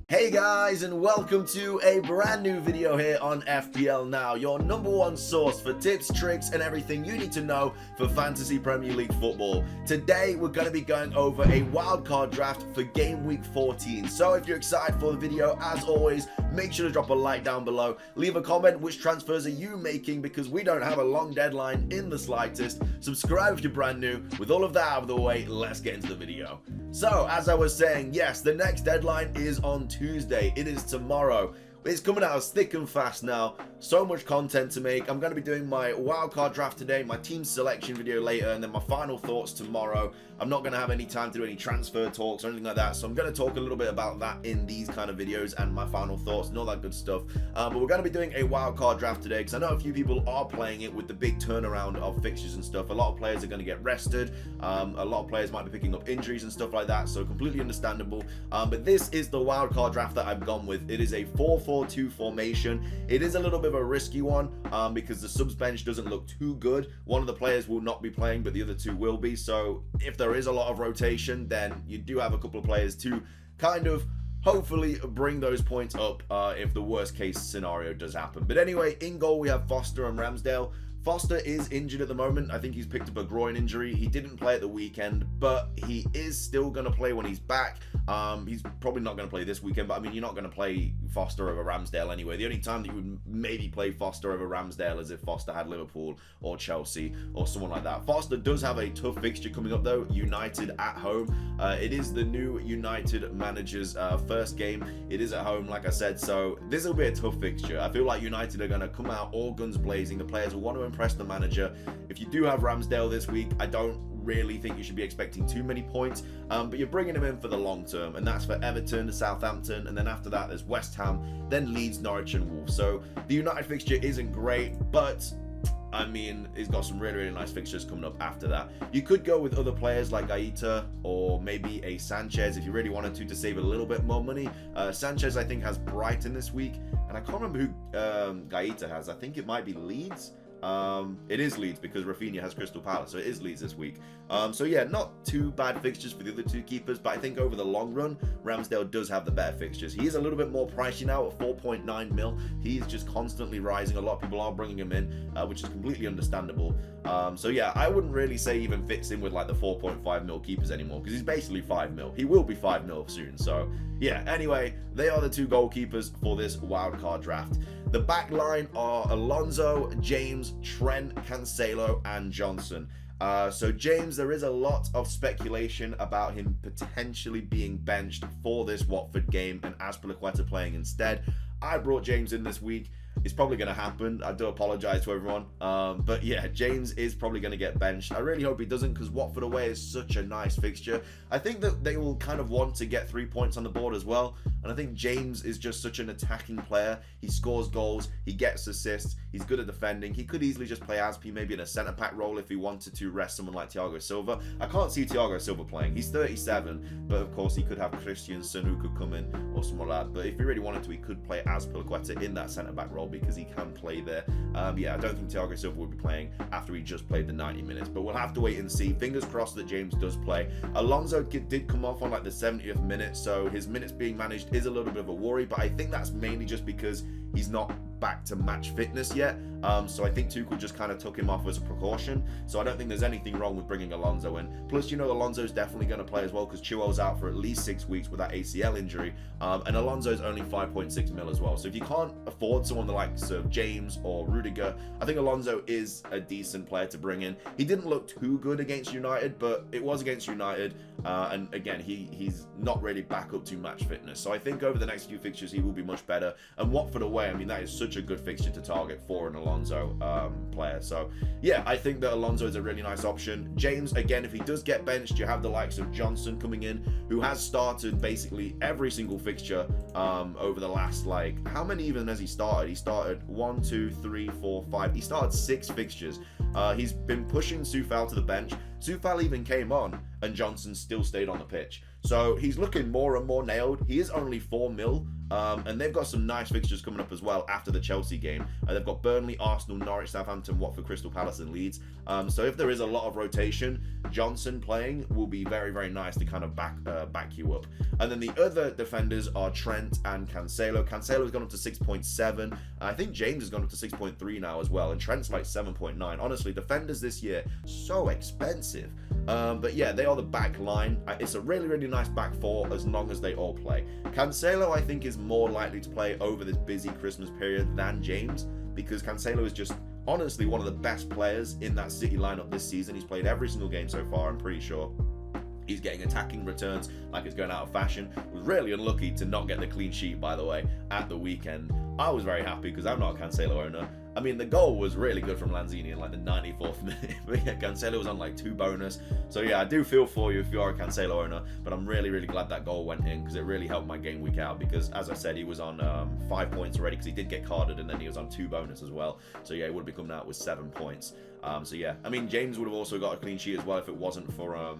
Hey guys, and welcome to a brand new video here on FPL Now, your #1 source for tips, tricks, and everything you need to know for Fantasy Premier League football. Today, we're going to be going over a wildcard draft for Game Week 14. So if you're excited for the video, as always, make sure to drop a like down below. Leave a comment, which transfers are you making, because we don't have a long deadline in the slightest. Subscribe if you're brand new. With all of that out of the way, let's get into the video. So, as I was saying, yes, the next deadline is on Tuesday. It is tomorrow. It's coming out as thick and fast now. So much content to make. I'm going to be doing my wildcard draft today, my team selection video later, and then my final thoughts tomorrow. I'm not going to have any time to do any transfer talks or anything like that, so I'm going to talk a little bit about that in these kind of videos and my final thoughts and all that good stuff. But we're going to be doing a wildcard draft today because I know a few people are playing it with the big turnaround of fixtures and stuff. A lot of players are going to get rested. A lot of players might be picking up injuries and stuff like that, so completely understandable. But this is the wildcard draft that I've gone with. It is a 4-4-2 formation. It is a little bit of a risky one because the subs bench doesn't look too good. One of the players will not be playing, but the other two will be. So if there is a lot of rotation, then you do have a couple of players to kind of hopefully bring those points up if the worst case scenario does happen. But anyway, in goal we have Foster and Ramsdale. Foster is injured at the moment. I think he's picked up a groin injury. He didn't play at the weekend, but he is still going to play when he's back. He's probably not going to play this weekend, but I mean, you're not going to play Foster over Ramsdale anyway. The only time that you would maybe play Foster over Ramsdale is if Foster had Liverpool or Chelsea or someone like that. Foster does have a tough fixture coming up though, United at home. It is the new United manager's first game. It is at home, like I said, so this will be a tough fixture. I feel like United are going to come out all guns blazing. The players will want to impress the manager. If you do have Ramsdale this week, I don't really think you should be expecting too many points, but you're bringing him in for the long term, and that's for Everton, Southampton, and then after that there's West Ham, then Leeds, Norwich, and Wolves. So the United fixture isn't great, but I mean, he's got some really nice fixtures coming up after that. You could go with other players like Gaeta or maybe a Sanchez if you really wanted to save a little bit more money. Sanchez, I think, has Brighton this week, and I can't remember who Gaeta has. I think it might be Leeds. It is Leeds because Rafinha has Crystal Palace, so it is Leeds this week. So yeah, not too bad fixtures for the other two keepers, but I think over the long run, Ramsdale does have the better fixtures. He is a little bit more pricey now at 4.9 mil. He's just constantly rising. A lot of people are bringing him in, which is completely understandable. So yeah, I wouldn't really say even fits in with like the 4.5 mil keepers anymore because he's basically 5 mil. He will be 5 mil soon. So yeah, anyway, they are the two goalkeepers for this wildcard draft. The back line are Alonso, James, Trent, Cancelo, and Johnson. So James, there is a lot of speculation about him potentially being benched for this Watford game and Azpilicueta playing instead. I brought James in this week. It's probably going to happen. I do apologize to everyone. But yeah, James is probably going to get benched. I really hope he doesn't because Watford away is such a nice fixture. I think that they will kind of want to get 3 points on the board as well. And I think James is just such an attacking player. He scores goals. He gets assists. He's good at defending. He could easily just play Azpi maybe in a centre-back role if he wanted to rest someone like Thiago Silva. I can't see Thiago Silva playing. He's 37, but of course he could have Christensen who could come in or someone like that. But if he really wanted to, he could play Azpilicueta in that centre-back role because he can play there. Yeah, I don't think Thiago Silva will be playing after he just played the 90 minutes, but we'll have to wait and see. Fingers crossed that James does play. Alonso did come off on like the 70th minute, so his minutes being managed is a little bit of a worry, but I think that's mainly just because he's not back to match fitness yet. So I think Tuchel just kind of took him off as a precaution. So I don't think there's anything wrong with bringing Alonso in. Plus, you know, Alonso's definitely going to play as well because Chilwell's out for at least 6 weeks with that ACL injury. And Alonso's only 5.6 mil as well. So if you can't afford someone like James or Rudiger, I think Alonso is a decent player to bring in. He didn't look too good against United, but it was against United. And again, he's not really back up to match fitness. So I think over the next few fixtures, he will be much better. And Watford away, I mean, that is such a good fixture to target for an Alonso player. So yeah, I think that Alonso is a really nice option. James, again, if he does get benched, you have the likes of Johnson coming in, who has started basically every single fixture over the last, like, how many even has he started? He started 1, 2, 3, 4, 5. He started 6 fixtures. He's been pushing Soufal to the bench. Soufal even came on and Johnson still stayed on the pitch. So he's looking more and more nailed. He is only 4 mil. And they've got some nice fixtures coming up as well after the Chelsea game. They've got Burnley, Arsenal, Norwich, Southampton, Watford, Crystal Palace and Leeds. So if there is a lot of rotation, Johnson playing will be very, very nice to kind of back you up. And then the other defenders are Trent and Cancelo. Cancelo's gone up to 6.7. I think James has gone up to 6.3 now as well. And Trent's like 7.9. Honestly, defenders this year, so expensive. But yeah, they are the back line. It's a really, really nice back four as long as they all play. Cancelo, I think, is more likely to play over this busy Christmas period than James, because Cancelo is just honestly one of the best players in that City lineup this season. He's played every single game so far, I'm pretty sure. He's getting attacking returns like it's going out of fashion. Was really unlucky to not get the clean sheet, by the way, at the weekend. I was very happy because I'm not a Cancelo owner. I mean, the goal was really good from Lanzini in like the 94th minute. But yeah, Cancelo was on like 2 bonus. So yeah, I do feel for you if you are a Cancelo owner. But I'm really, really glad that goal went in because it really helped my game week out. Because as I said, he was on 5 points already because he did get carded and then he was on 2 bonus as well. So yeah, he would have been coming out with 7 points. So yeah, I mean, James would have also got a clean sheet as well if it wasn't for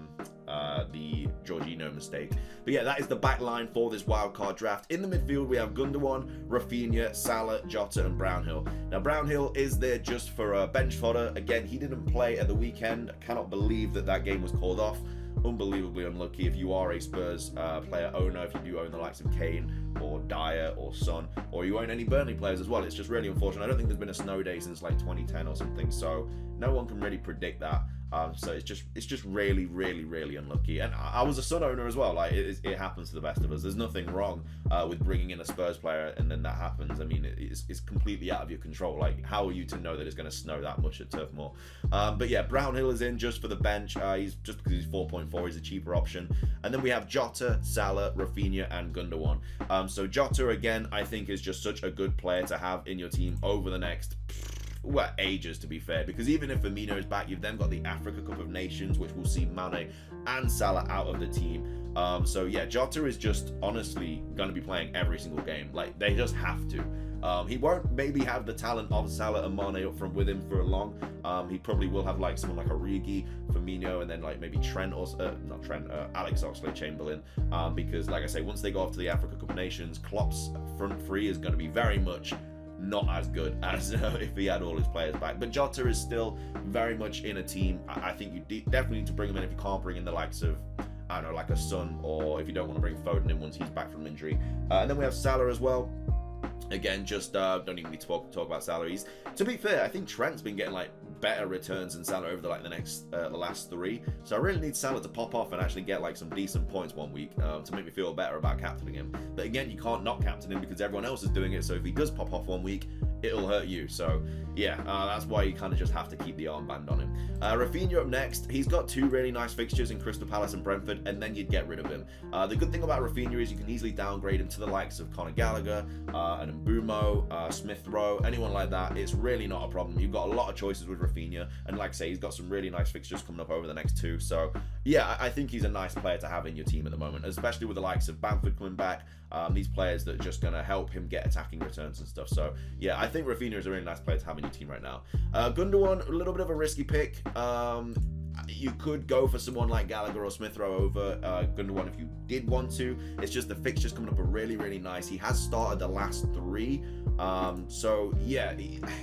the Jorginho mistake. But yeah, that is the back line for this wildcard draft. In the midfield, we have Gundogan, Rafinha, Salah, Jota, and Brownhill. Now, Brownhill is there just for bench fodder. Again, he didn't play at the weekend. I cannot believe that that game was called off. Unbelievably unlucky if you are a Spurs player owner, if you do own the likes of Kane or Dyer or Son, or you own any Burnley players as well. It's just really unfortunate. I don't think there's been a snow day since like 2010 or something, so no one can really predict that. So it's just really, really, really unlucky. And I was a Son owner as well. Like it happens to the best of us. There's nothing wrong with bringing in a Spurs player and then that happens. I mean, it's completely out of your control. Like, how are you to know that it's going to snow that much at Turf Moor? But yeah, Brownhill is in just for the bench. He's just because he's 4.4. He's a cheaper option. And then we have Jota, Salah, Rafinha, and Gundogan. So Jota again, I think is just such a good player to have in your team over the next ages, to be fair, because even if Firmino is back, you've then got the Africa Cup of Nations, which will see Mane and Salah out of the team. So yeah, Jota is just honestly going to be playing every single game. Like, they just have to. He won't maybe have the talent of Salah and Mane up front with him for long. He probably will have like someone like Origi, Firmino, and then like maybe Trent or not Trent, Alex Oxlade-Chamberlain. Because like I say, once they go off to the Africa Cup of Nations, Klopp's front three is going to be very much not as good as if he had all his players back. But Jota is still very much in a team. I think you definitely need to bring him in if you can't bring in the likes of, I don't know, like a Son, or if you don't want to bring Foden in once he's back from injury. And then we have Salah as well. Again, just don't even need to talk about salaries. To be fair, I think Trent's been getting like better returns than Salah over the last 3. So I really need Salah to pop off and actually get like some decent points one week to make me feel better about captaining him. But again, you can't not captain him because everyone else is doing it. So if he does pop off one week, it'll hurt you. So yeah, that's why you kind of just have to keep the armband on him. Rafinha up next. He's got 2 really nice fixtures in Crystal Palace and Brentford, and then you'd get rid of him. The good thing about Rafinha is you can easily downgrade him to the likes of Conor Gallagher, and Mbumo, Smith Rowe, anyone like that. It's really not a problem. You've got a lot of choices with Rafinha, and like I say, he's got some really nice fixtures coming up over the next 2. So yeah, I think he's a nice player to have in your team at the moment, especially with the likes of Bamford coming back. These players that are just going to help him get attacking returns and stuff. So yeah, I think Rafinha is a really nice player to have in your team right now. Gundogan, a little bit of a risky pick. You could go for someone like Gallagher or Smith Rowe over Gundogan if you did want to. It's just the fixtures coming up are really, really nice. He has started the last 3. So yeah,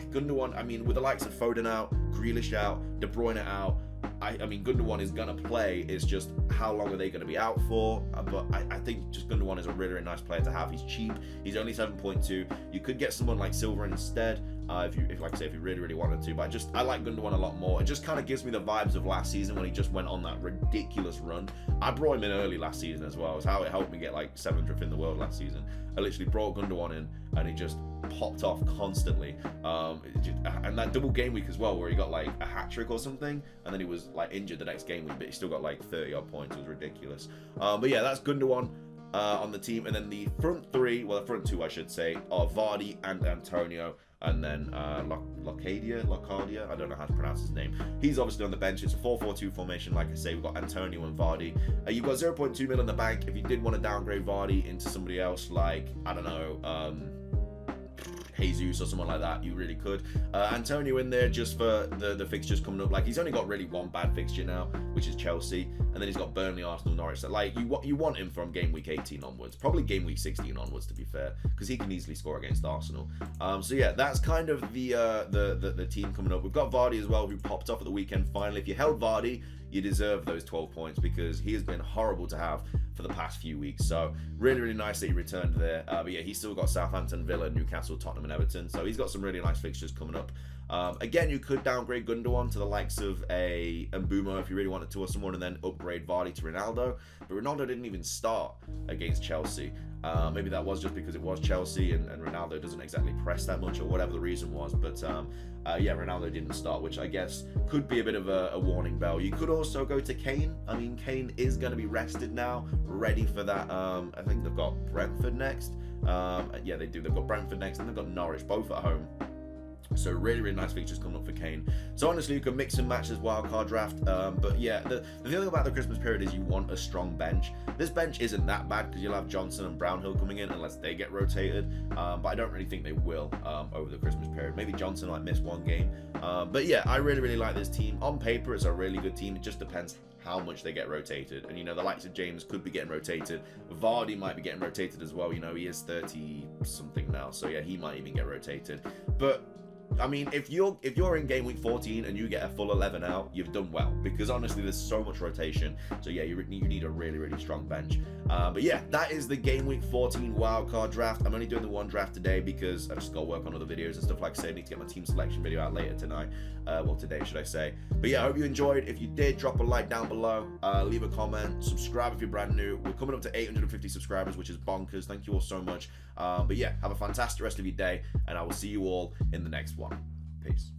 Gundogan, I mean, with the likes of Foden out, Grealish out, De Bruyne out, I mean, Gundogan is going to play. It's just how long are they going to be out for? But I think just Gundogan is a really, really nice player to have. He's cheap. He's only 7.2. You could get someone like Silva instead if like I say, if you really, really wanted to. But I like Gundogan a lot more. It just kind of gives me the vibes of last season when he just went on that ridiculous run. I brought him in early last season as well. It's how it helped me get like 700th in the world last season. I literally brought Gundogan in and he just popped off constantly. And that double game week as well, where he got like a hat trick or something, and then he was like injured the next game week, but he still got like 30 odd points. It was ridiculous. But yeah, that's Gundogan on the team. And then the front 3, well, the front 2 I should say, are Vardy and Antonio. And then Locadia, I don't know how to pronounce his name. He's obviously on the bench. It's a 4-4-2 formation. Like I say, we've got Antonio and Vardy. You've got 0.2 mil in the bank. If you did want to downgrade Vardy into somebody else, like, I don't know, Jesus or someone like that, you really could. Antonio in there just for the fixtures coming up. Like, he's only got really one bad fixture now, which is Chelsea, and then he's got Burnley, Arsenal, Norwich. So, like, you want him from game week 18 onwards, probably game week 16 onwards, to be fair, because he can easily score against Arsenal. So yeah, that's kind of the team coming up. We've got Vardy as well, who popped off at the weekend finally. If you held Vardy, you deserve those 12 points because he has been horrible to have for the past few weeks. So really, really nice that he returned there. But yeah, he's still got Southampton, Villa, Newcastle, Tottenham, and Everton. So he's got some really nice fixtures coming up. Again, you could downgrade Gundogan to the likes of a Mbeumo if you really wanted to, or someone, and then upgrade Vardy to Ronaldo. But Ronaldo didn't even start against Chelsea. Maybe that was just because it was Chelsea and Ronaldo doesn't exactly press that much, or whatever the reason was. But yeah, Ronaldo didn't start, which I guess could be a bit of a warning bell. You could also go to Kane. I mean, Kane is going to be rested now, ready for that. I think they've got Brentford next. Yeah, they do. They've got Brentford next, and they've got Norwich, both at home. So really, really nice features coming up for Kane. So honestly, you can mix and match this wildcard draft. But yeah, the thing about the Christmas period is you want a strong bench. This bench isn't that bad because you'll have Johnson and Brownhill coming in unless they get rotated. But I don't really think they will over the Christmas period. Maybe Johnson might miss one game. But yeah, I really, really like this team. On paper, it's a really good team. It just depends how much they get rotated. And, you know, the likes of James could be getting rotated. Vardy might be getting rotated as well. You know, he is 30-something now. So yeah, he might even get rotated. But I mean, if you're in game week 14 and you get a full 11 out, you've done well, because honestly, there's so much rotation. So yeah, you need a really, really strong bench. But yeah, that is the game week 14 wildcard draft. I'm only doing the one draft today because I've just got to work on other videos and stuff. Like I said, I need to get my team selection video out later tonight. Well, today, should I say. But yeah, I hope you enjoyed. If you did, drop a like down below, leave a comment, subscribe if you're brand new. We're coming up to 850 subscribers, which is bonkers. Thank you all so much. But yeah, have a fantastic rest of your day, and I will see you all in the next one. Peace.